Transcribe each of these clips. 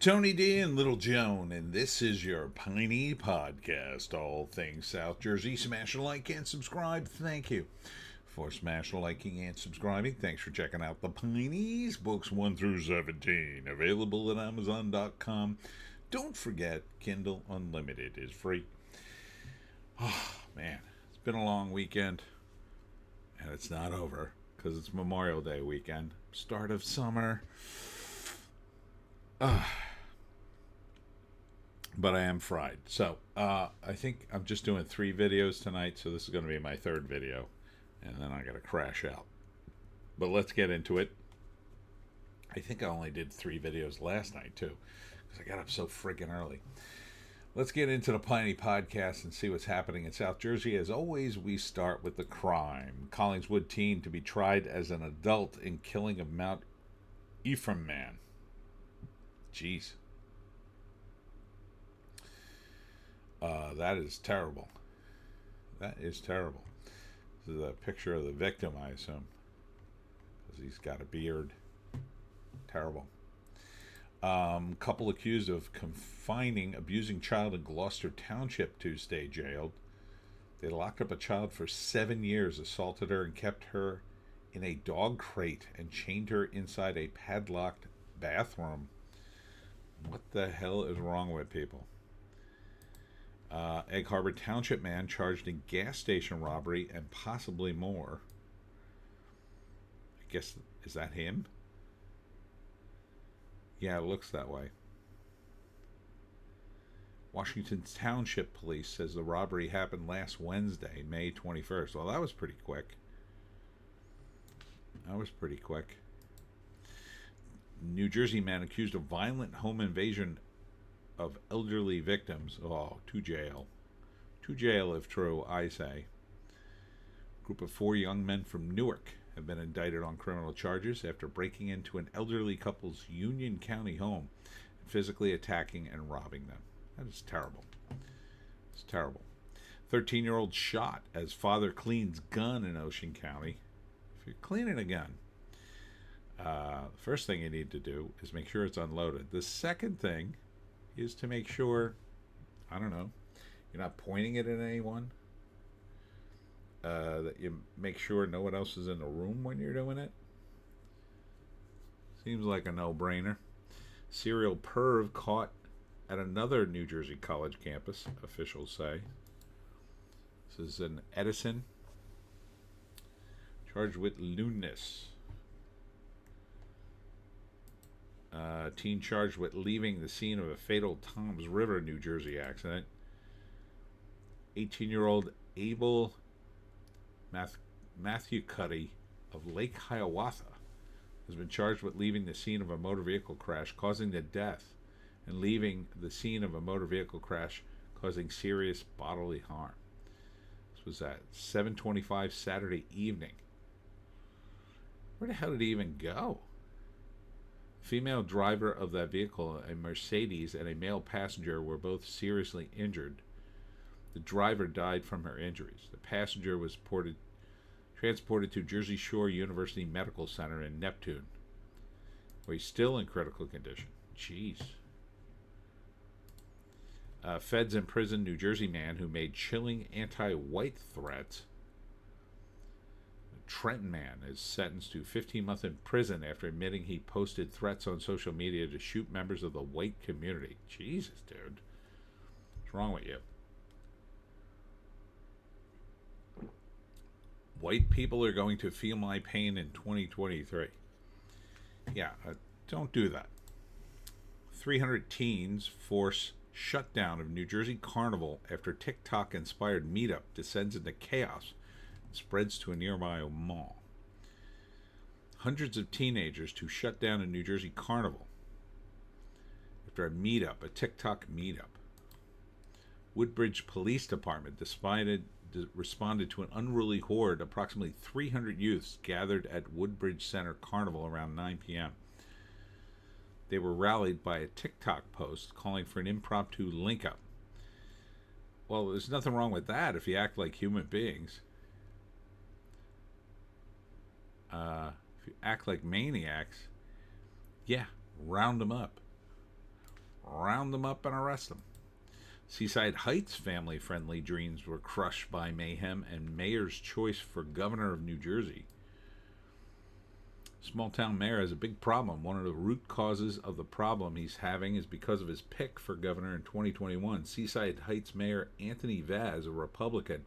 Tony D and Little Joan, and this is your Piney podcast. All things South Jersey. Smash a like and subscribe. Thank you for smashing, liking, and subscribing. Thanks for checking out the Pineys, books 1 through 17, available at Amazon.com. Don't forget, Kindle Unlimited is free. Oh, man, it's been a long weekend, and it's not over because it's Memorial Day weekend, start of summer. But I am fried. So, I think I'm just doing 3 videos tonight, so this is going to be my 3rd video, and then I got to crash out. But let's get into it. I think I only did 3 videos last night, too, because I got up so freaking early. Let's get into the Piney podcast and see what's happening in South Jersey. As always, we start with the crime. Collingswood teen to be tried as an adult in killing of Mount Ephraim man. Jeez. That is terrible. That is terrible. This is a picture of the victim, I assume, because he's got a beard. Terrible. Couple accused of confining abusing child in Gloucester Township Tuesday jailed. They locked up a child for 7 years, assaulted her, and kept her in a dog crate and chained her inside a padlocked bathroom. What the hell is wrong with people? Egg Harbor Township man charged in gas station robbery and possibly more. I guess, is that him? Yeah, it looks that way. Washington Township Police says the robbery happened last Wednesday, May 21st. Well, that was pretty quick. New Jersey man accused of violent home invasion of elderly victims. Oh, to jail. To jail if true, I say. A group of 4 young men from Newark have been indicted on criminal charges after breaking into an elderly couple's Union County home and physically attacking and robbing them. That is terrible. It's terrible. 13-year-old shot as father cleans gun in Ocean County. If you're cleaning a gun, the first thing you need to do is make sure it's unloaded. The second thing is to make sure, I don't know, you're not pointing it at anyone. That you make sure no one else is in the room when you're doing it. Seems like a no-brainer. Serial perv caught at another New Jersey college campus, officials say. This is in Edison. Charged with lewdness. Teen charged with leaving the scene of a fatal Toms River, New Jersey accident. 18-year-old Abel Matthew Cuddy of Lake Hiawatha has been charged with leaving the scene of a motor vehicle crash causing the death and leaving the scene of a motor vehicle crash causing serious bodily harm. This was at 7:25 Saturday evening. Where the hell did he even go? Female driver of that vehicle, a Mercedes, and a male passenger were both seriously injured. The driver died from her injuries. The passenger was transported to Jersey Shore University Medical Center in Neptune, where he's still in critical condition. Jeez. Feds imprisoned New Jersey man who made chilling anti-white threats. Trenton man is sentenced to 15 months in prison after admitting he posted threats on social media to shoot members of the white community. Jesus, dude. What's wrong with you? White people are going to feel my pain in 2023. Yeah, don't do that. 300 teens force shutdown of New Jersey Carnival after TikTok-inspired meetup descends into chaos and spreads to a nearby mall. Hundreds of teenagers to shut down a New Jersey Carnival after a meetup, a TikTok meetup. Woodbridge Police Department responded to an unruly horde. Approximately 300 youths gathered at Woodbridge Center Carnival around 9 p.m. They were rallied by a TikTok post calling for an impromptu link-up. Well, there's nothing wrong with that if you act like human beings. If you act like maniacs, yeah, round them up. round them up and arrest them. Seaside Heights family-friendly dreams were crushed by mayhem and mayor's choice for governor of New Jersey. Small-town mayor has a big problem. One of the root causes of the problem he's having is because of his pick for governor in 2021. Seaside Heights Mayor Anthony Vaz, a Republican,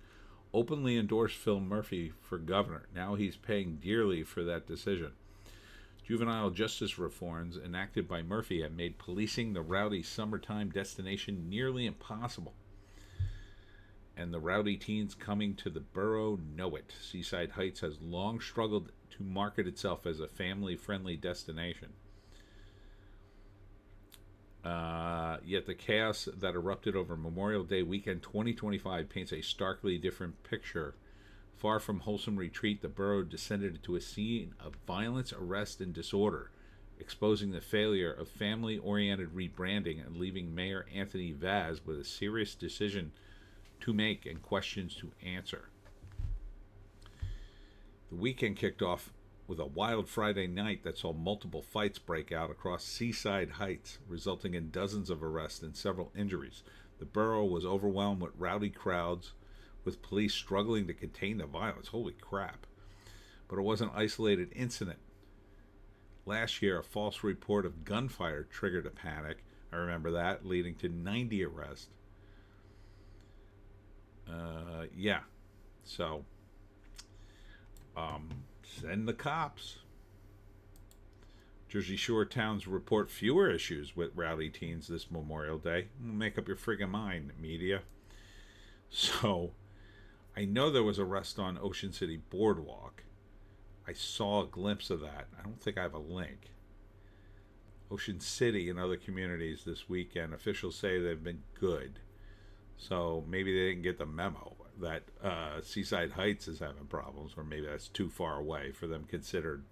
openly endorsed Phil Murphy for governor. Now he's paying dearly for that decision. Juvenile justice reforms enacted by Murphy have made policing the rowdy summertime destination nearly impossible. And the rowdy teens coming to the borough know it. Seaside Heights has long struggled to market itself as a family-friendly destination. Yet the chaos that erupted over Memorial Day weekend 2025 paints a starkly different picture. Far from wholesome retreat, the borough descended into a scene of violence, arrest, and disorder, exposing the failure of family-oriented rebranding and leaving Mayor Anthony Vaz with a serious decision to make and questions to answer. The weekend kicked off with a wild Friday night that saw multiple fights break out across Seaside Heights, resulting in dozens of arrests and several injuries. The borough was overwhelmed with rowdy crowds, with police struggling to contain the violence. Holy crap. But it was an isolated incident. Last year, a false report of gunfire triggered a panic. I remember that, leading to 90 arrests. So, send the cops. Jersey Shore towns report fewer issues with rowdy teens this Memorial Day. Make up your friggin' mind, media. So, I know there was a arrest on Ocean City Boardwalk. I saw a glimpse of that. I don't think I have a link. Ocean City and other communities this weekend, officials say they've been good. So maybe they didn't get the memo that Seaside Heights is having problems, or maybe that's too far away for them considered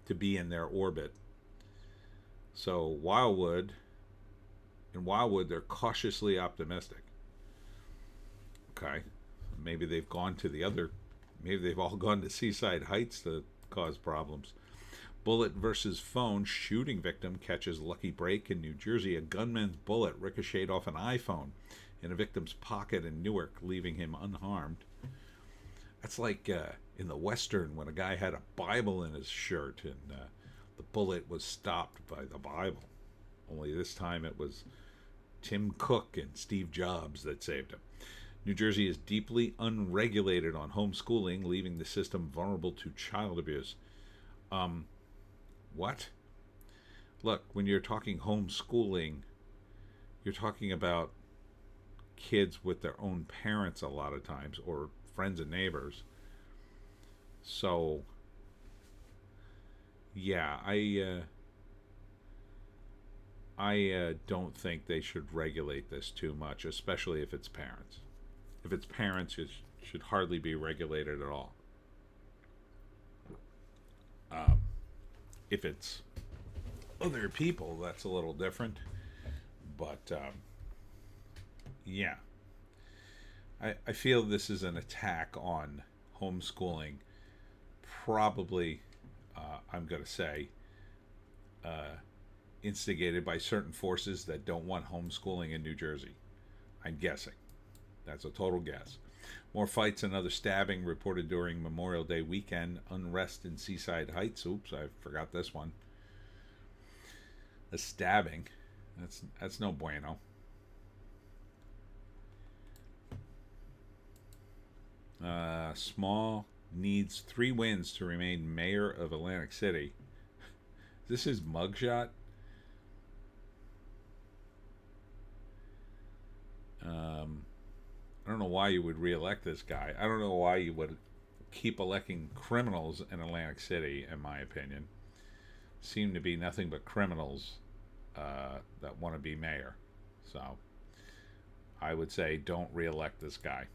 to be in their orbit. So in Wildwood, they're cautiously optimistic. Okay. Maybe they've gone to maybe they've all gone to Seaside Heights to cause problems. Bullet versus phone shooting victim catches lucky break in New Jersey. A gunman's bullet ricocheted off an iPhone in a victim's pocket in Newark, leaving him unharmed. That's like in the Western when a guy had a Bible in his shirt and the bullet was stopped by the Bible. Only this time it was Tim Cook and Steve Jobs that saved him. New Jersey is deeply unregulated on homeschooling, leaving the system vulnerable to child abuse. What? Look, when you're talking homeschooling, you're talking about kids with their own parents a lot of times, or friends and neighbors. So, yeah, I don't think they should regulate this too much, especially if it's parents. If it's parents, it should hardly be regulated at all. If it's other people, that's a little different. But, yeah. I feel this is an attack on homeschooling. Probably, I'm going to say, instigated by certain forces that don't want homeschooling in New Jersey. I'm guessing. That's a total guess. More fights and other stabbing reported during Memorial Day weekend. Unrest in Seaside Heights. Oops, I forgot this one. The stabbing. That's no bueno. Small needs 3 wins to remain mayor of Atlantic City. This is mugshot. I don't know why you would reelect this guy. I don't know why you would keep electing criminals in Atlantic City, in my opinion. Seem to be nothing but criminals that want to be mayor. So I would say don't reelect this guy.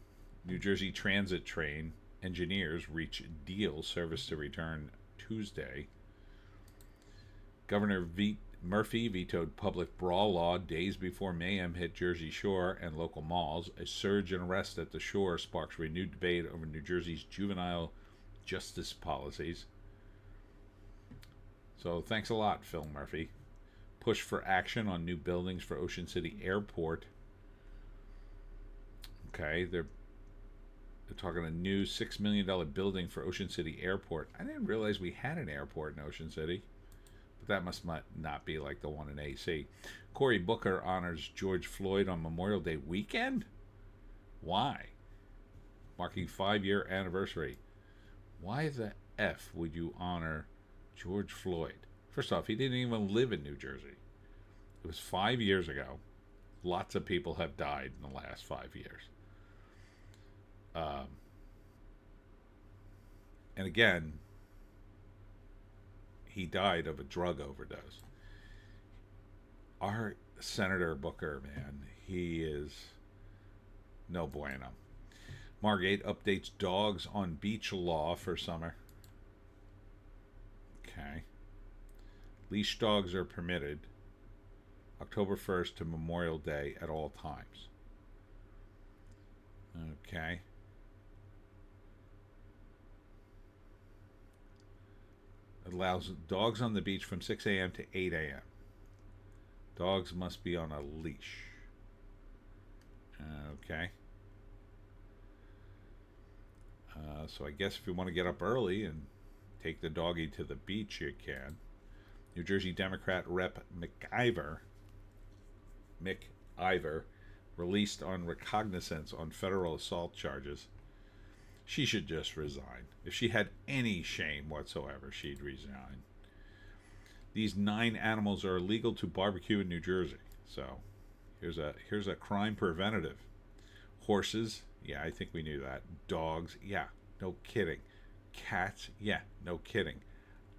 New Jersey Transit train engineers reach deal, service to return Tuesday. Governor Murphy vetoed public brawl law days before mayhem hit Jersey Shore and local malls. A surge in arrests at the shore sparks renewed debate over New Jersey's juvenile justice policies. So thanks a lot, Phil Murphy. Push for action on new buildings for Ocean City Airport. Okay, they're talking a new $6 million building for Ocean City Airport. I didn't realize we had an airport in Ocean City, but that must not be like the one in AC. Cory Booker honors George Floyd on Memorial Day weekend? Why? Marking 5-year anniversary. Why the F would you honor George Floyd? First off, he didn't even live in New Jersey. It was 5 years ago. Lots of people have died in the last 5 years. And again, he died of a drug overdose. Our Senator Booker, man, he is no bueno. Margate updates dogs on beach law for summer. Okay. Leash dogs are permitted October 1st to Memorial Day at all times. Okay. Allows dogs on the beach from 6 a.m. to 8 a.m. Dogs must be on a leash. Okay. So I guess if you want to get up early and take the doggy to the beach, you can. New Jersey Democrat Rep. Mick Iver, released on recognizance on federal assault charges. She should just resign. If she had any shame whatsoever, she'd resign. These 9 animals are illegal to barbecue in New Jersey. So here's a crime preventative. Horses, yeah, I think we knew that. Dogs, yeah, no kidding. Cats, yeah, no kidding.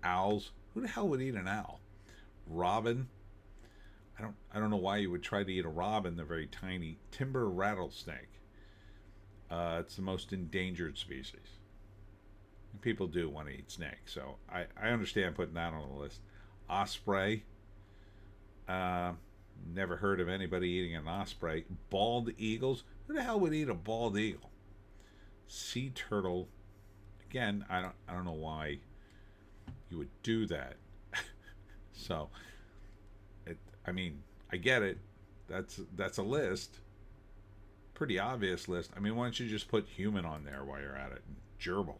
Owls, who the hell would eat an owl? Robin, I don't know why you would try to eat a robin. They're very tiny. Timber rattlesnake. It's the most endangered species. People do want to eat snakes, so I understand putting that on the list. Osprey. Never heard of anybody eating an osprey. Bald eagles. Who the hell would eat a bald eagle? Sea turtle. Again, I don't know why you would do that. So, I get it. That's a list. Pretty obvious list. Why don't you just put human on there while you're at it? Gerbil.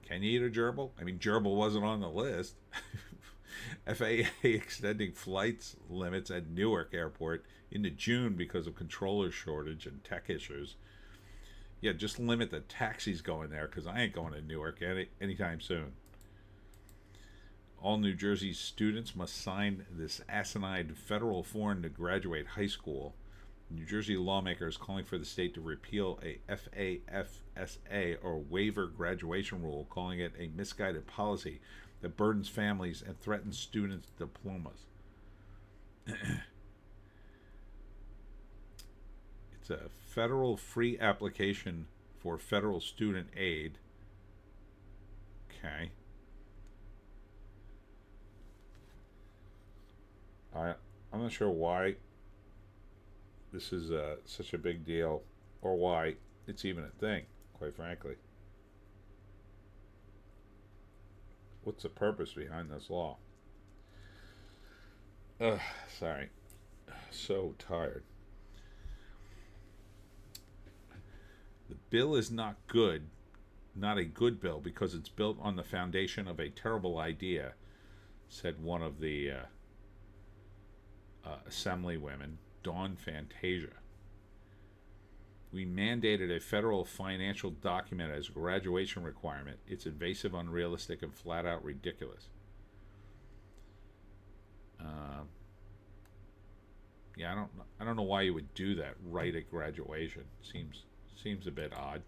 Can you eat a gerbil? Gerbil wasn't on the list. FAA extending flights limits at Newark Airport into June because of controller shortage and tech issues. Yeah, just limit the taxis going there because I ain't going to Newark anytime soon. All New Jersey students must sign this asinine federal form to graduate high school. New Jersey lawmakers calling for the state to repeal a FAFSA or waiver graduation rule, calling it a misguided policy that burdens families and threatens students' diplomas. It's a federal free application for federal student aid. Okay. I'm not sure why this is such a big deal, or why it's even a thing, quite frankly. What's the purpose behind this law? Sorry. So tired. The bill is not a good bill, because it's built on the foundation of a terrible idea, said one of the assemblywomen, Dawn Fantasia. We mandated a federal financial document as a graduation requirement. It's invasive, unrealistic, and flat out ridiculous. Yeah, I don't know why you would do that right at graduation. Seems a bit odd.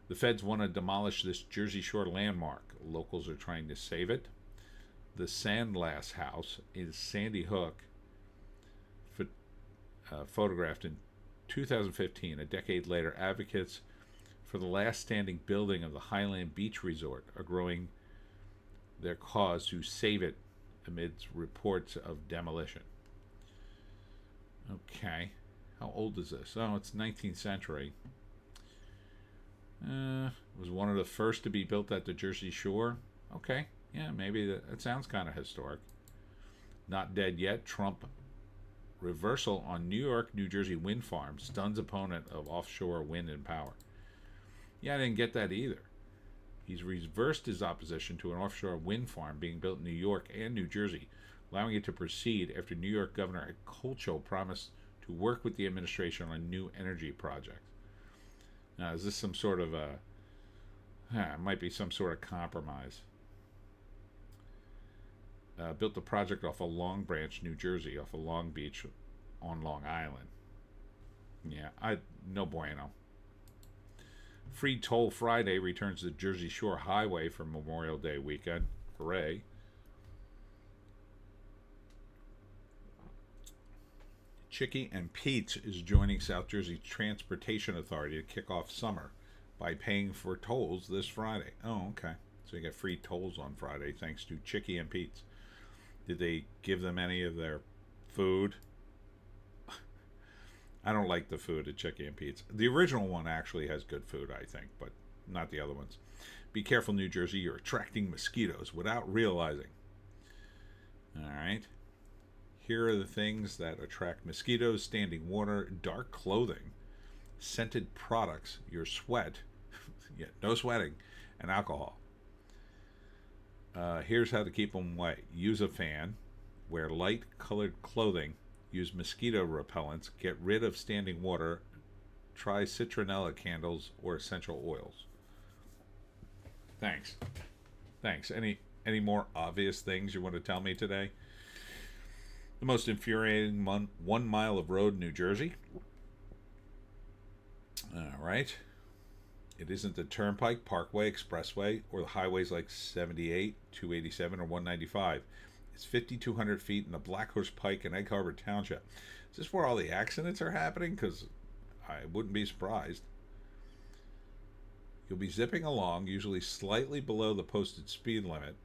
The feds want to demolish this Jersey Shore landmark. Locals are trying to save it. The Sandlass House in Sandy Hook, photographed in 2015. A decade later, advocates for the last standing building of the Highland Beach Resort are growing their cause to save it amidst reports of demolition. Okay. How old is this? Oh, it's 19th century. It was one of the first to be built at the Jersey Shore. Okay. Yeah, maybe that sounds kind of historic. Not dead yet. Trump reversal on New York, New Jersey wind farm stuns opponent of offshore wind and power. Yeah, I didn't get that either. He's reversed his opposition to an offshore wind farm being built in New York and New Jersey, allowing it to proceed after New York Governor Hochul promised to work with the administration on new energy projects. Now, is this some sort of a... it might be some sort of compromise. Built the project off of Long Branch, New Jersey, off of Long Beach on Long Island. Yeah, no bueno. Free Toll Friday returns to Jersey Shore Highway for Memorial Day weekend. Hooray. Chickie and Pete's is joining South Jersey Transportation Authority to kick off summer by paying for tolls this Friday. Oh, okay. So you get free tolls on Friday thanks to Chickie and Pete's. Did they give them any of their food? I don't like the food at Chickie and Pete's. The original one actually has good food, I think, but not the other ones. Be careful, New Jersey. You're attracting mosquitoes without realizing. All right. Here are the things that attract mosquitoes: standing water, dark clothing, scented products, your sweat, yeah, no sweating, and alcohol. Here's how to keep them away. Use a fan. Wear light-colored clothing. Use mosquito repellents. Get rid of standing water. Try citronella candles or essential oils. Thanks. Any more obvious things you want to tell me today? The most infuriating 1 mile of road in New Jersey. All right. It isn't the Turnpike, Parkway, Expressway, or the highways like 78, 287, or 195. It's 5,200 feet in the Black Horse Pike in Egg Harbor Township. Is this where all the accidents are happening? Because I wouldn't be surprised. You'll be zipping along, usually slightly below the posted speed limit.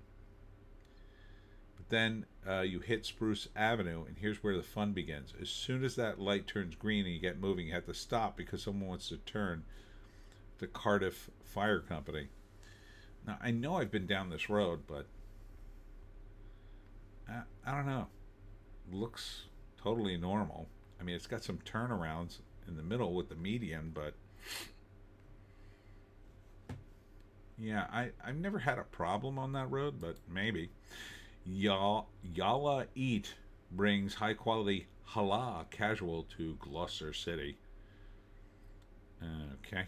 But then you hit Spruce Avenue, and here's where the fun begins. As soon as that light turns green and you get moving, you have to stop because someone wants to turn the Cardiff Fire Company. Now, I know I've been down this road, but I don't know. It looks totally normal. I mean, it's got some turnarounds in the middle with the median, but yeah, I've never had a problem on that road, but maybe. Yalla Eat brings high-quality halal casual to Gloucester City. Okay.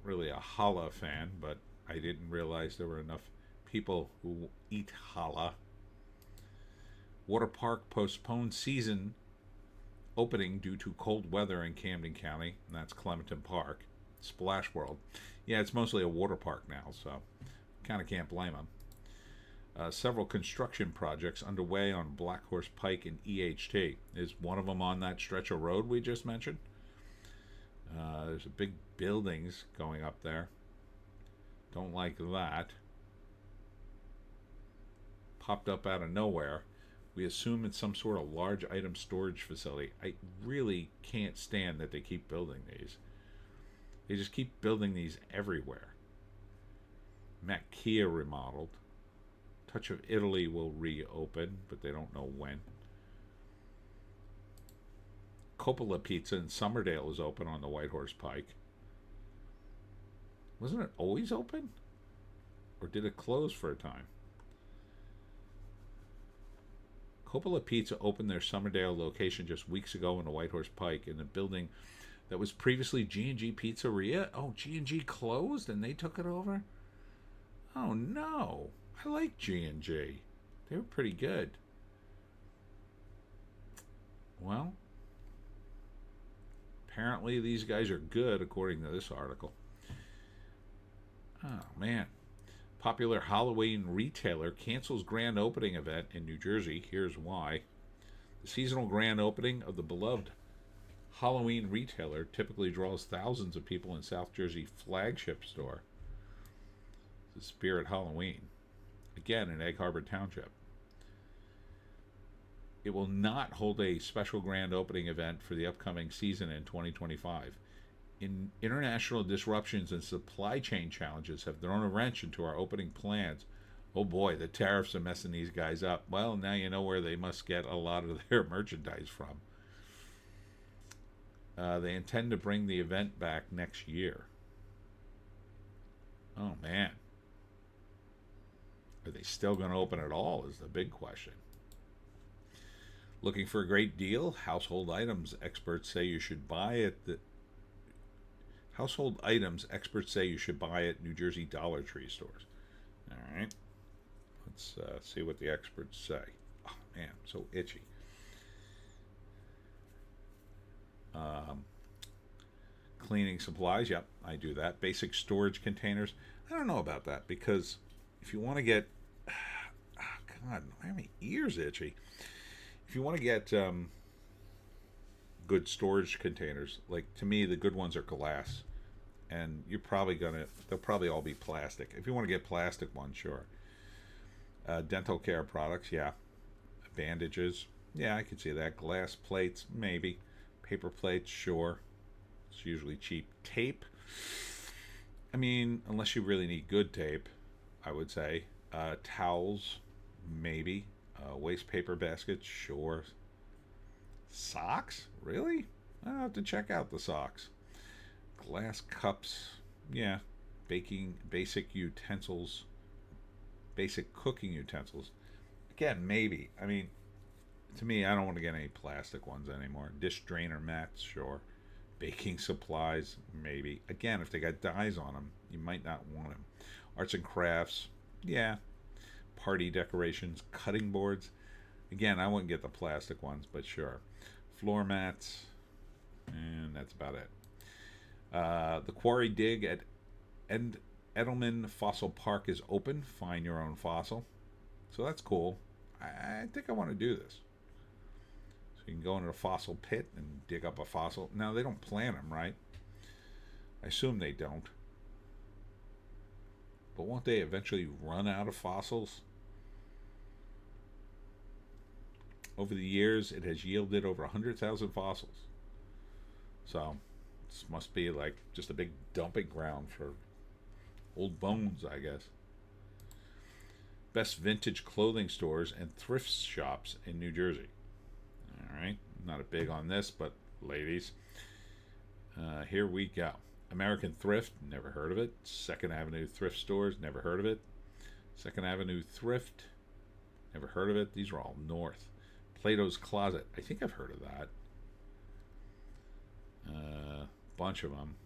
Really a challah fan, but I didn't realize there were enough people who eat challah. Water park postponed season opening due to cold weather in Camden County, and that's Clementon Park. Splash World. Yeah, it's mostly a water park now, so kind of can't blame them. Several construction projects underway on Black Horse Pike and EHT. Is one of them on that stretch of road we just mentioned? There's a big buildings going up there. Don't like that. Popped up out of nowhere. We assume it's some sort of large item storage facility. I really can't stand that they keep building these. They just keep building these everywhere. Kia remodeled. Touch of Italy will reopen, but they don't know when. Coppola Pizza in Summerdale is open on the White Horse Pike. Wasn't it always open? Or did it close for a time? Coppola Pizza opened their Summerdale location just weeks ago on the White Horse Pike in a building that was previously G&G Pizzeria. Oh, G&G closed and they took it over? Oh, no. I like G&G. They were pretty good. Well, apparently these guys are good, according to this article. Oh, man. Popular Halloween retailer cancels grand opening event in New Jersey. Here's why. The seasonal grand opening of the beloved Halloween retailer typically draws thousands of people in South Jersey flagship store. The Spirit Halloween. Again, in Egg Harbor Township. It will not hold a special grand opening event for the upcoming season in 2025. International disruptions and supply chain challenges have thrown a wrench into our opening plans Oh boy, the tariffs are messing these guys up. Well, now you know where they must get a lot of their merchandise from. They intend to bring the event back next year. Oh man. Are they still going to open at all is the big question. Looking for a great deal? Household items experts say you should buy at the household items experts say you should buy at New Jersey Dollar Tree stores. All right. Let's see what the experts say. Oh man, so itchy. Cleaning supplies, yep, I do that. Basic storage containers. I don't know about that because if you want to get, oh God, why are my ears itchy? If you want to get good storage containers, like to me, the good ones are glass, and you're probably they'll probably all be plastic. If you want to get plastic ones, sure. Dental care products, yeah. Bandages, yeah, I could see that. Glass plates, maybe. Paper plates, sure. It's usually cheap. Tape, I mean, unless you really need good tape, I would say. Towels, maybe. Waste paper baskets, sure. Socks, really? I'll have to check out the socks. Glass cups, yeah. Basic utensils, basic cooking utensils. Again, maybe. I mean, to me, I don't want to get any plastic ones anymore. Dish drainer mats, sure. Baking supplies, maybe. Again, if they got dyes on them, you might not want them. Arts and crafts, yeah. Party decorations, cutting boards. Again, I wouldn't get the plastic ones, but sure. Floor mats, and that's about it. The quarry dig at Edelman Fossil Park is open. Find your own fossil. So that's cool. I think I want to do this. So you can go into a fossil pit and dig up a fossil. Now, they don't plant them, right? I assume they don't. But won't they eventually run out of fossils? Over the years, it has yielded over 100,000 fossils. So, this must be like just a big dumping ground for old bones, I guess. Best vintage clothing stores and thrift shops in New Jersey. All right, not a big on this, but ladies, here we go. American Thrift, never heard of it. Second Avenue Thrift Stores, never heard of it. Second Avenue Thrift, never heard of it. These are all north. Plato's Closet, I think I've heard of that. Bunch of them.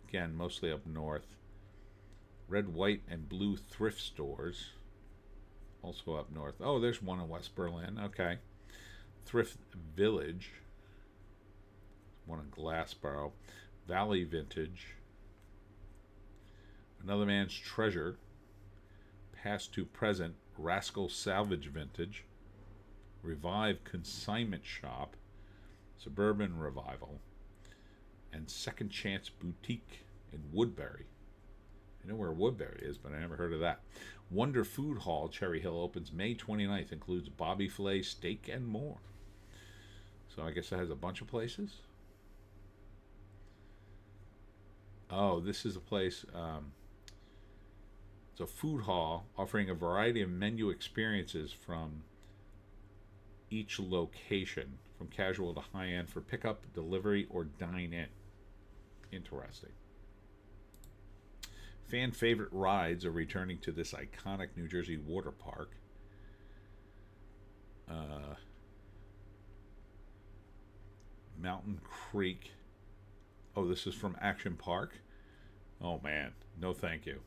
Again, mostly up north. Red, white, and blue thrift stores, also up north. Oh, there's one in West Berlin. Okay. Thrift Village, one in Glassboro. Valley Vintage. Another Man's Treasure. Past to Present. Rascal Salvage Vintage. Revive Consignment Shop. Suburban Revival. And Second Chance Boutique in Woodbury. I know where Woodbury is, but I never heard of that. Wonder Food Hall, Cherry Hill, opens May 29th. Includes Bobby Flay, steak, and more. So I guess that has a bunch of places. Oh, this is a place. It's a food hall offering a variety of menu experiences from each location, from casual to high-end, for pickup, delivery, or dine-in. Interesting. Fan favorite rides are returning to this iconic New Jersey water park. Mountain Creek. Oh, this is from Action Park. Oh man, no thank you.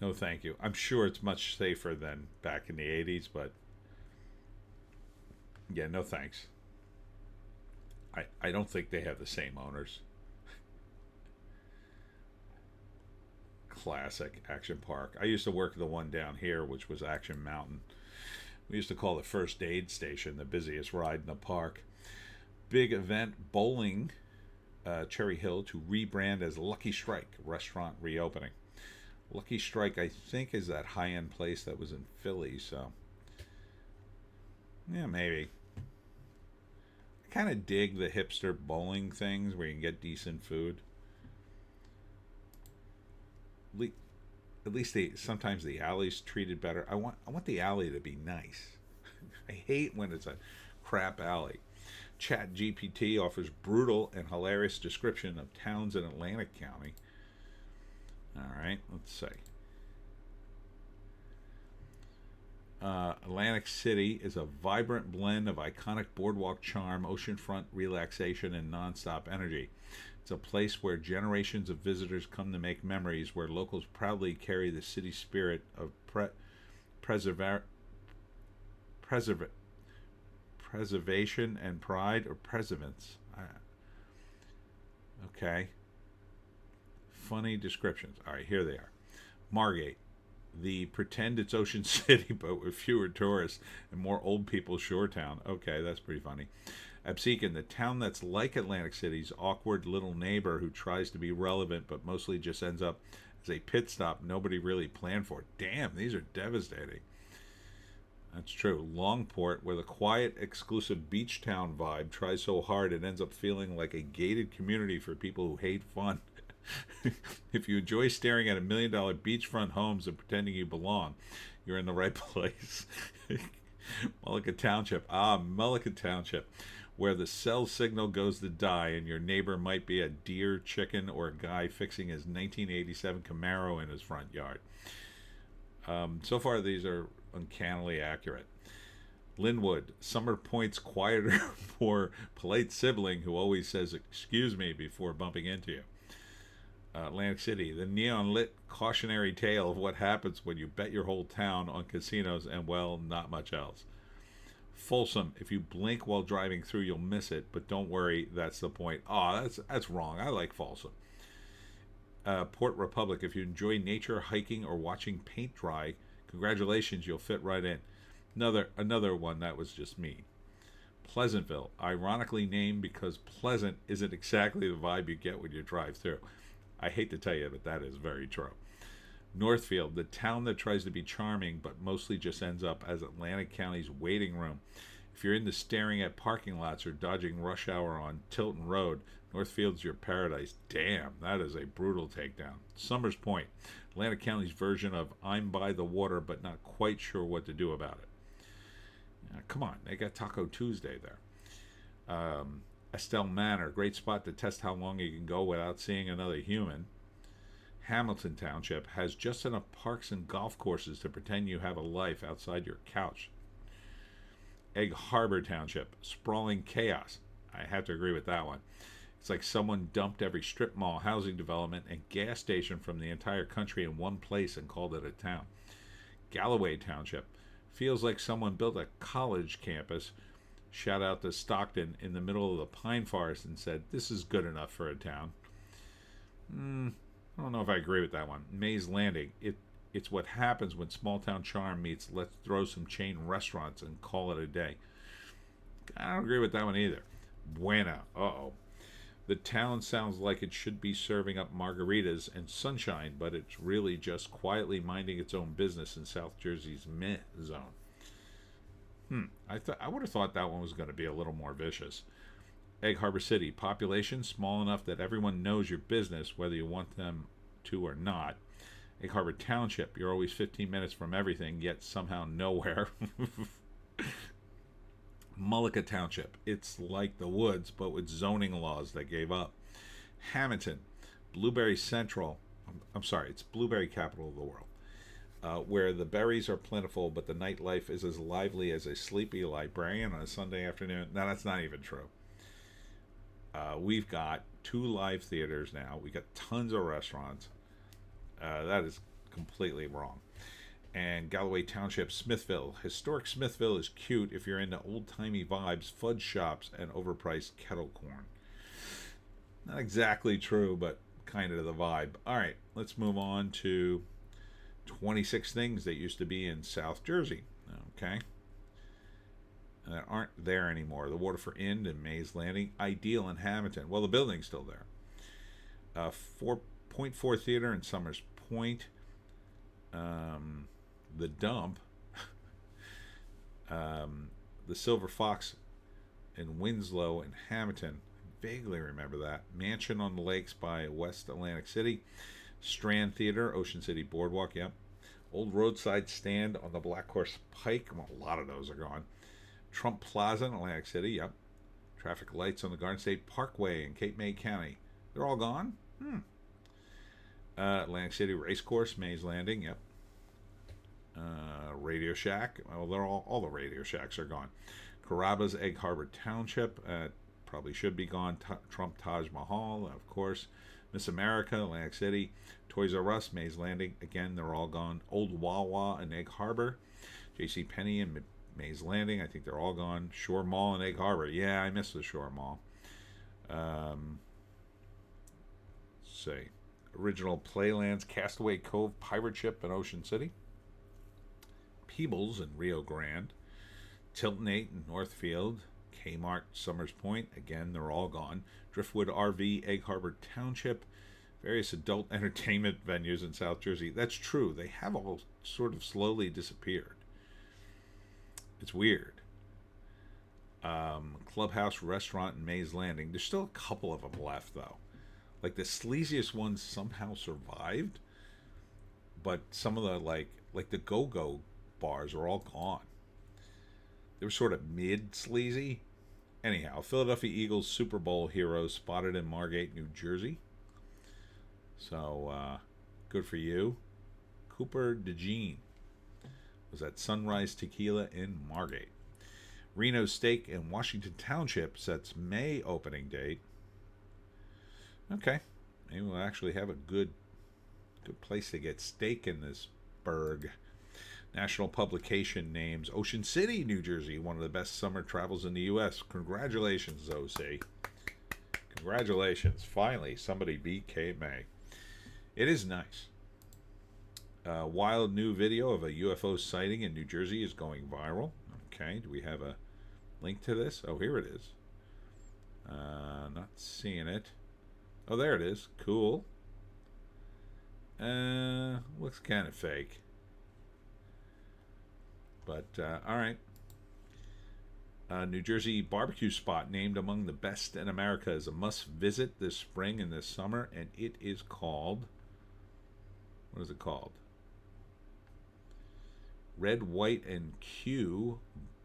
No thank you. I'm sure it's much safer than back in the 80s, but yeah, no thanks. I don't think they have the same owners. Classic Action Park. I used to work at the one down here, which was Action Mountain. We used to call the first aid station the busiest ride in the park. Big event, bowling, Cherry Hill to rebrand as Lucky Strike, restaurant reopening. Lucky Strike, I think, is that high-end place that was in Philly, so yeah, maybe. I kind of dig the hipster bowling things where you can get decent food. at least sometimes the alley's treated better. I want the alley to be nice. I hate when it's a crap alley. Chat GPT offers brutal and hilarious description of towns in Atlantic County. All right, let's see. Atlantic City is a vibrant blend of iconic boardwalk charm, oceanfront relaxation, and nonstop energy. It's a place where generations of visitors come to make memories, where locals proudly carry the city spirit of preservation and pride, or preservance. Okay. Funny descriptions. All right, here they are. Margate, the pretend it's Ocean City but with fewer tourists and more old people shore town. Okay, that's pretty funny. Absecon, the town that's like Atlantic City's awkward little neighbor who tries to be relevant but mostly just ends up as a pit stop nobody really planned for. Damn, these are devastating. That's true. Longport, where the quiet, exclusive beach town vibe tries so hard it ends up feeling like a gated community for people who hate fun. If you enjoy staring at $1 million beachfront homes and pretending you belong, you're in the right place. Mullica Township. Mullica Township, where the cell signal goes to die and your neighbor might be a deer, chicken, or a guy fixing his 1987 Camaro in his front yard. So far, these are uncannily accurate. Linwood, Summer Point's quieter, more polite sibling who always says "excuse me" before bumping into you. Atlantic City, the neon-lit cautionary tale of what happens when you bet your whole town on casinos and, well, not much else. Folsom, if you blink while driving through, you'll miss it, but don't worry, that's the point. That's wrong. I like Folsom. Port Republic, if you enjoy nature, hiking, or watching paint dry, congratulations, you'll fit right in. Another one that was just me. Pleasantville, ironically named because pleasant isn't exactly the vibe you get when you drive through. I hate to tell you, but that is very true. Northfield, the town that tries to be charming but mostly just ends up as Atlantic County's waiting room. If you're into staring at parking lots or dodging rush hour on Tilton Road, Northfield's your paradise. Damn, that is a brutal takedown. Summers Point, Atlantic County's version of I'm by the water but not quite sure what to do about it. Come on, they got Taco Tuesday there. Estelle Manor, great spot to test how long you can go without seeing another human. Hamilton Township has just enough parks and golf courses to pretend you have a life outside your couch. Egg Harbor Township, sprawling chaos. I have to agree with that one. It's like someone dumped every strip mall, housing development, and gas station from the entire country in one place and called it a town. Galloway Township, feels like someone built a college campus, shout out to Stockton, in the middle of the pine forest and said, this is good enough for a town. I don't know if I agree with that one. Mays Landing, it's what happens when small town charm meets let's throw some chain restaurants and call it a day. I don't agree with that one either. Buena, the town sounds like it should be serving up margaritas and sunshine, but it's really just quietly minding its own business in South Jersey's meh zone. I would have thought that one was going to be a little more vicious. Egg Harbor City, population small enough that everyone knows your business, whether you want them to or not. Egg Harbor Township, you're always 15 minutes from everything, yet somehow nowhere. Mullica Township, it's like the woods, but with zoning laws that gave up. Hamilton, Blueberry Central, it's Blueberry capital of the world. Where the berries are plentiful, but the nightlife is as lively as a sleepy librarian on a Sunday afternoon. Now, that's not even true. We've got 2 live theaters now. We got tons of restaurants. That is completely wrong. And Galloway Township, Smithville. Historic Smithville is cute if you're into old-timey vibes, fudge shops, and overpriced kettle corn. Not exactly true, but kind of the vibe. All right, let's move on to 26 things that used to be in South Jersey, okay, that aren't there anymore. The Waterford Inn in Mays Landing, Ideal in Hamilton. Well, the building's still there. 4.4 Theater in Summers Point. The Dump. The Silver Fox in Winslow and Hamilton. I vaguely remember that. Mansion on the Lakes by West Atlantic City. Strand Theater, Ocean City Boardwalk, yep. Old Roadside Stand on the Black Horse Pike, well, a lot of those are gone. Trump Plaza in Atlantic City, yep. Traffic lights on the Garden State Parkway in Cape May County, they're all gone? Atlantic City Racecourse, Mays Landing, yep. Radio Shack, well, they're all the Radio Shacks are gone. Carrabba's Egg Harbor Township, probably should be gone. Trump Taj Mahal, of course. Miss America, Atlantic City. Toys R Us, Mays Landing, again, they're all gone. Old Wawa and Egg Harbor. J.C. Penney and Mays Landing, I think they're all gone. Shore Mall and Egg Harbor, yeah, I miss the Shore Mall. Let's see. Original Playlands, Castaway Cove, Pirate Ship in Ocean City. Peebles in Rio Grande. Tilton 8 in Northfield. Kmart, Summers Point, again, they're all gone. Driftwood RV, Egg Harbor Township. Various adult entertainment venues in South Jersey. That's true. They have all sort of slowly disappeared. It's weird. Clubhouse Restaurant in Mays Landing. There's still a couple of them left, though. Like, the sleaziest ones somehow survived. But some of the, like the go-go bars are all gone. They were sort of mid-sleazy. Anyhow, Philadelphia Eagles Super Bowl heroes spotted in Margate, New Jersey. So, good for you. Cooper DeJean was at Sunrise Tequila in Margate. Reno Steak in Washington Township sets May opening date. Okay. Maybe we'll actually have a good place to get steak in this burg. National publication names Ocean City, New Jersey, one of the best summer travels in the U.S. Congratulations, OC. Congratulations. Finally, somebody beat Cape May. It is nice. Wild new video of a UFO sighting in New Jersey is going viral. Okay, do we have a link to this? Oh, here it is. Not seeing it. Oh, there it is. Cool. Looks kind of fake. But, alright. New Jersey barbecue spot named among the best in America is a must-visit this spring and this summer, and it is called... What is it called? Red, White, and Q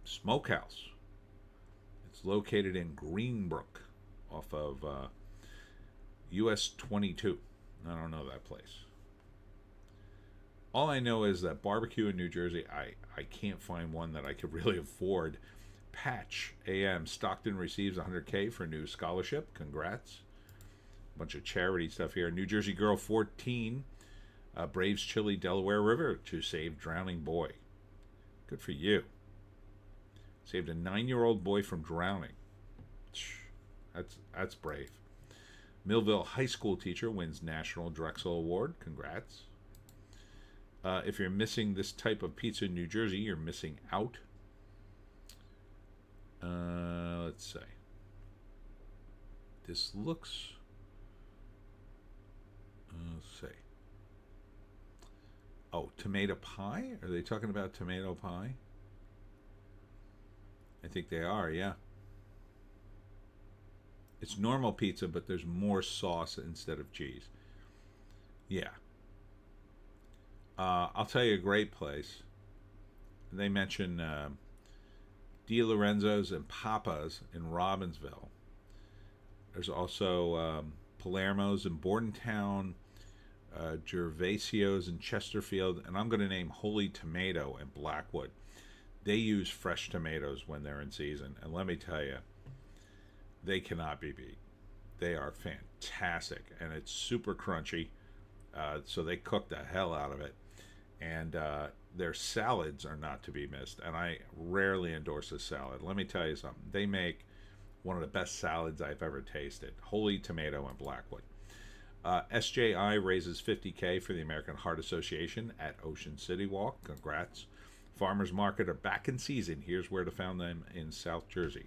Smokehouse. It's located in Greenbrook off of US 22. I don't know that place. All I know is that barbecue in New Jersey, I can't find one that I could really afford. Patch AM, Stockton receives $100K for new scholarship. Congrats. A bunch of charity stuff here. New Jersey girl 14 braves chilly Delaware River to save drowning boy. Good for you. Saved a 9-year-old boy from drowning. That's brave. Millville High School teacher wins National Drexel Award. Congrats. If you're missing this type of pizza in New Jersey, you're missing out. Let's see. This looks... let's see. Oh, tomato pie? Are they talking about tomato pie? I think they are, yeah. It's normal pizza, but there's more sauce instead of cheese. Yeah. I'll tell you a great place. They mention Di Lorenzo's and Papa's in Robbinsville. There's also Palermo's in Bordentown, Gervasio's in Chesterfield, and I'm going to name Holy Tomato in Blackwood. They use fresh tomatoes when they're in season, and let me tell you, they cannot be beat. They are fantastic, and it's super crunchy, so they cook the hell out of it. And their salads are not to be missed, and I rarely endorse a salad. Let me tell you something. They make one of the best salads I've ever tasted. Holy Tomato in Blackwood. SJI raises $50K for the American Heart Association at Ocean City Walk. Congrats. Farmers Market are back in season. Here's where to find them in South Jersey.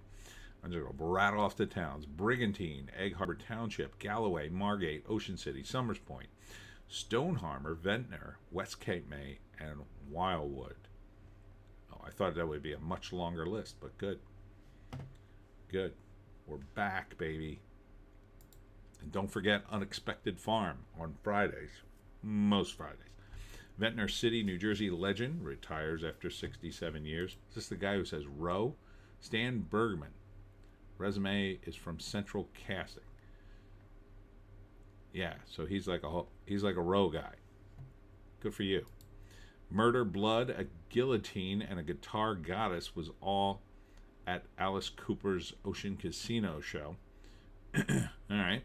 I'm just going to rattle off the towns. Brigantine, Egg Harbor Township, Galloway, Margate, Ocean City, Somers Point, Stonehammer, Ventnor, West Cape May, and Wildwood. Oh, I thought that would be a much longer list, but good. Good. We're back, baby. And don't forget Unexpected Farm on Fridays. most Fridays. Ventnor City, New Jersey legend retires after 67 years. Is this the guy who says row? Stan Bergman. Resume is from Central Casting. Yeah, so he's like a row guy. Good for you. Murder, Blood, a Guillotine, and a Guitar Goddess was all at Alice Cooper's Ocean Casino show. All right.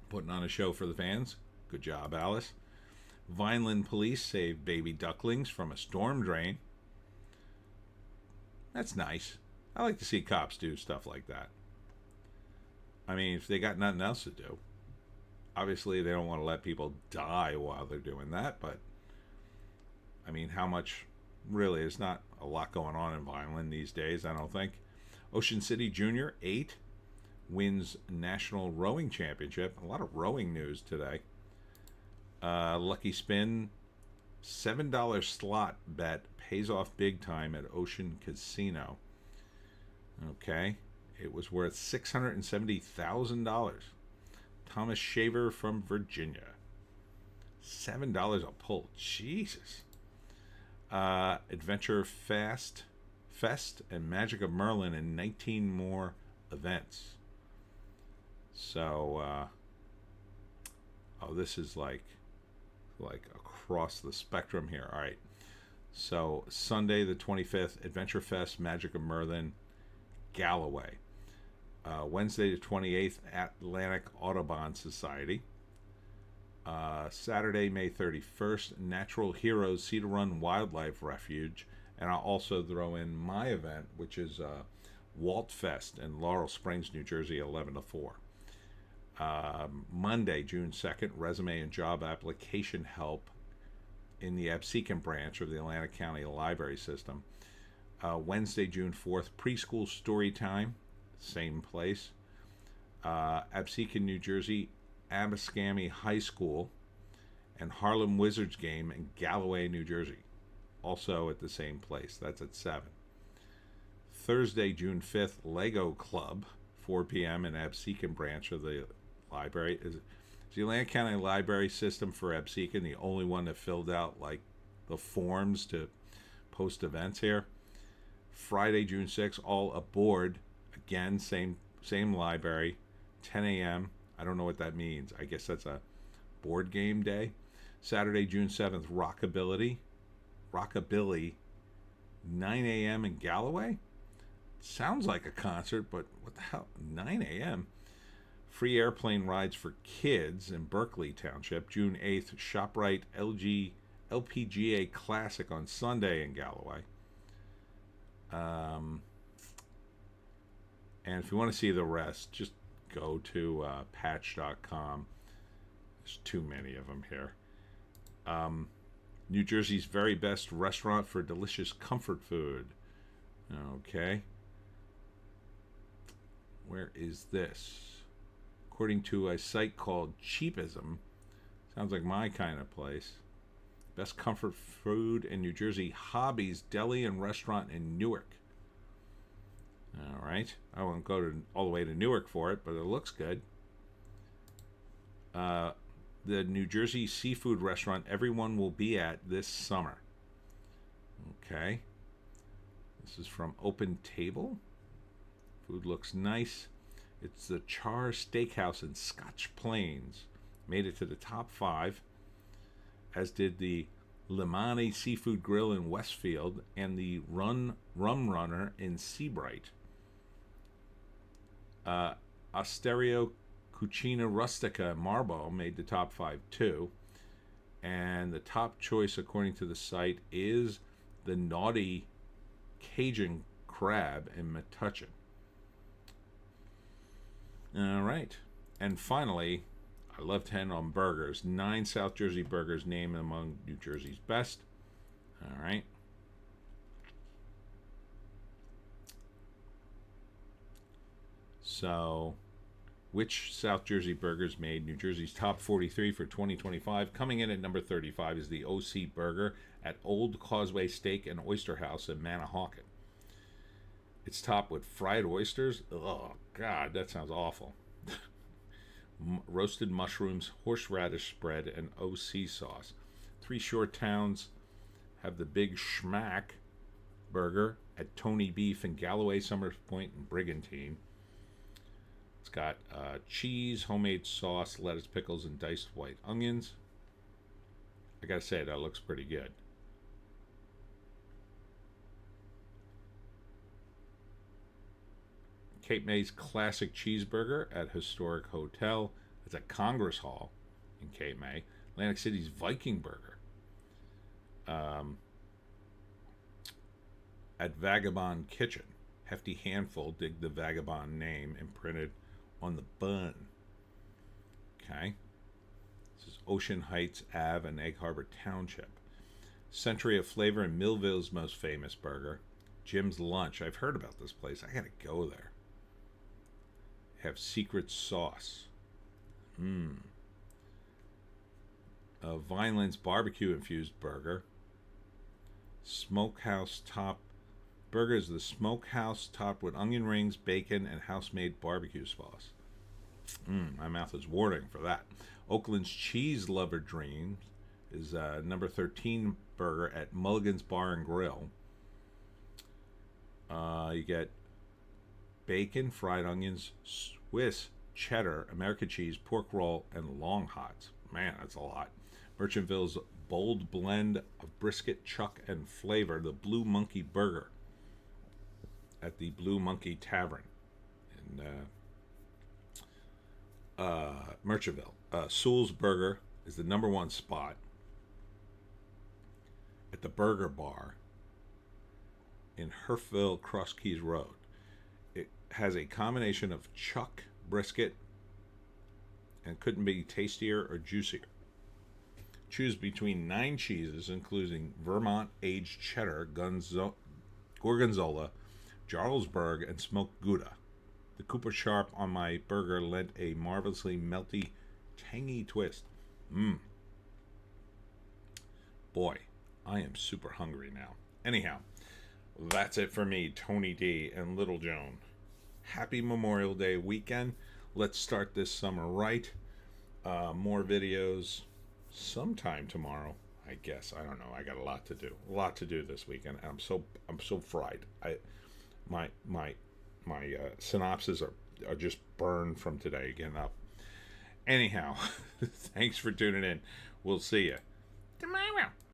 Putting on a show for the fans. Good job, Alice. Vineland police saved baby ducklings from a storm drain. That's nice. I like to see cops do stuff like that. I mean, if they got nothing else to do. Obviously, they don't want to let people die while they're doing that, but I mean, how much really? There's not a lot going on in Vineland these days, I don't think. Ocean City Junior 8 wins National Rowing Championship. A lot of rowing news today. Lucky Spin, $7 slot bet pays off big time at Ocean Casino. Okay. It was worth $670,000. Thomas Shaver from Virginia. $7 a pull. Jesus. Adventure Fest and Magic of Merlin and 19 more events. So, this is like across the spectrum here. All right. So Sunday the 25th, Adventure Fest, Magic of Merlin, Galloway. Wednesday the 28th, Atlantic Audubon Society. Saturday, May 31st, Natural Heroes Cedar Run Wildlife Refuge. And I'll also throw in my event, which is Walt Fest in Laurel Springs, New Jersey, 11 to 4. Monday, June 2nd, Resume and Job Application Help in the Absecon branch of the Atlantic County Library System. Wednesday, June 4th, Preschool Story Time, same place. Absecon, New Jersey, Abascami High School, and Harlem Wizards game in Galloway, New Jersey, also at the same place. That's at 7. Thursday, June 5th, Lego Club, 4 p.m. in Absecon branch of the library. Is the Atlantic County Library System for Absecon the only one that filled out like the forms to post events here? Friday, June 6th, all aboard. Again, same library, 10 a.m. I don't know what that means. I guess that's a board game day. Saturday, June 7th, Rockabilly, 9 a.m. in Galloway? Sounds like a concert, but what the hell? 9 a.m.? Free airplane rides for kids in Berkeley Township. June 8th, ShopRite LPGA Classic on Sunday in Galloway. And if you want to see the rest, just go to patch.com. There's too many of them here. New Jersey's very best restaurant for delicious comfort food. Okay. Where is this? According to a site called Cheapism. Sounds like my kind of place. Best comfort food in New Jersey. Hobbies Deli and Restaurant in Newark. All right. I won't go all the way to Newark for it, but it looks good. The New Jersey seafood restaurant everyone will be at this summer. Okay. This is from Open Table. Food looks nice. It's the Char Steakhouse in Scotch Plains. Made it to the top 5, as did the Limani Seafood Grill in Westfield and the Rum Runner in Seabright. Osterio Cucina Rustica in Marlborough made the top 5 too. And the top choice, according to the site, is the Naughty Cajun Crab in Metuchen. All right. And finally, I love 10 on burgers. 9 South Jersey burgers named among New Jersey's best. All right. So, which South Jersey burgers made New Jersey's top 43 for 2025? Coming in at number 35 is the OC Burger at Old Causeway Steak and Oyster House in Manahawkin. It's topped with fried oysters. Oh, God, that sounds awful. roasted mushrooms, horseradish spread, and OC sauce. Three Shore Towns have the Big Schmack burger at Tony Beef in Galloway, Summers Point, and Brigantine. It's got cheese, homemade sauce, lettuce, pickles, and diced white onions. I gotta say, that looks pretty good. Cape May's Classic Cheeseburger at Historic Hotel. It's at Congress Hall in Cape May. Atlantic City's Viking Burger. At Vagabond Kitchen. Hefty Handful, dig the Vagabond name imprinted on the bun. Okay. This is Ocean Heights Ave and Egg Harbor Township. Century of Flavor and Millville's most famous burger. Jim's Lunch. I've heard about this place. I gotta go there. Have secret sauce. Vineland's barbecue infused burger. Smokehouse top burger is the smokehouse topped with onion rings, bacon, and house-made barbecue sauce. My mouth is watering for that. Oakland's Cheese Lover Dreams is number 13 burger at Mulligan's Bar and Grill. You get bacon, fried onions, Swiss cheddar, American cheese, pork roll, and long hots. Man, that's a lot. Merchantville's bold blend of brisket, chuck, and flavor, the Blue Monkey Burger at the Blue Monkey Tavern in Merchantville. Sewell's Burger is the number one spot at the Burger Bar in Herfville, Cross Keys Road. It has a combination of chuck, brisket, and couldn't be tastier or juicier. Choose between 9 cheeses, including Vermont aged cheddar, gorgonzola, Jarlsberg, and smoked Gouda. The Cooper Sharp on my burger lent a marvelously melty, tangy twist. Boy, I am super hungry now. Anyhow, that's it for me, Tony D and Little Joan. Happy Memorial Day weekend. Let's start this summer right. More videos sometime tomorrow, I guess. I don't know. I got a lot to do. A lot to do this weekend. I'm so fried. My synapses are just burned from today getting up. Anyhow, thanks for tuning in. We'll see you tomorrow.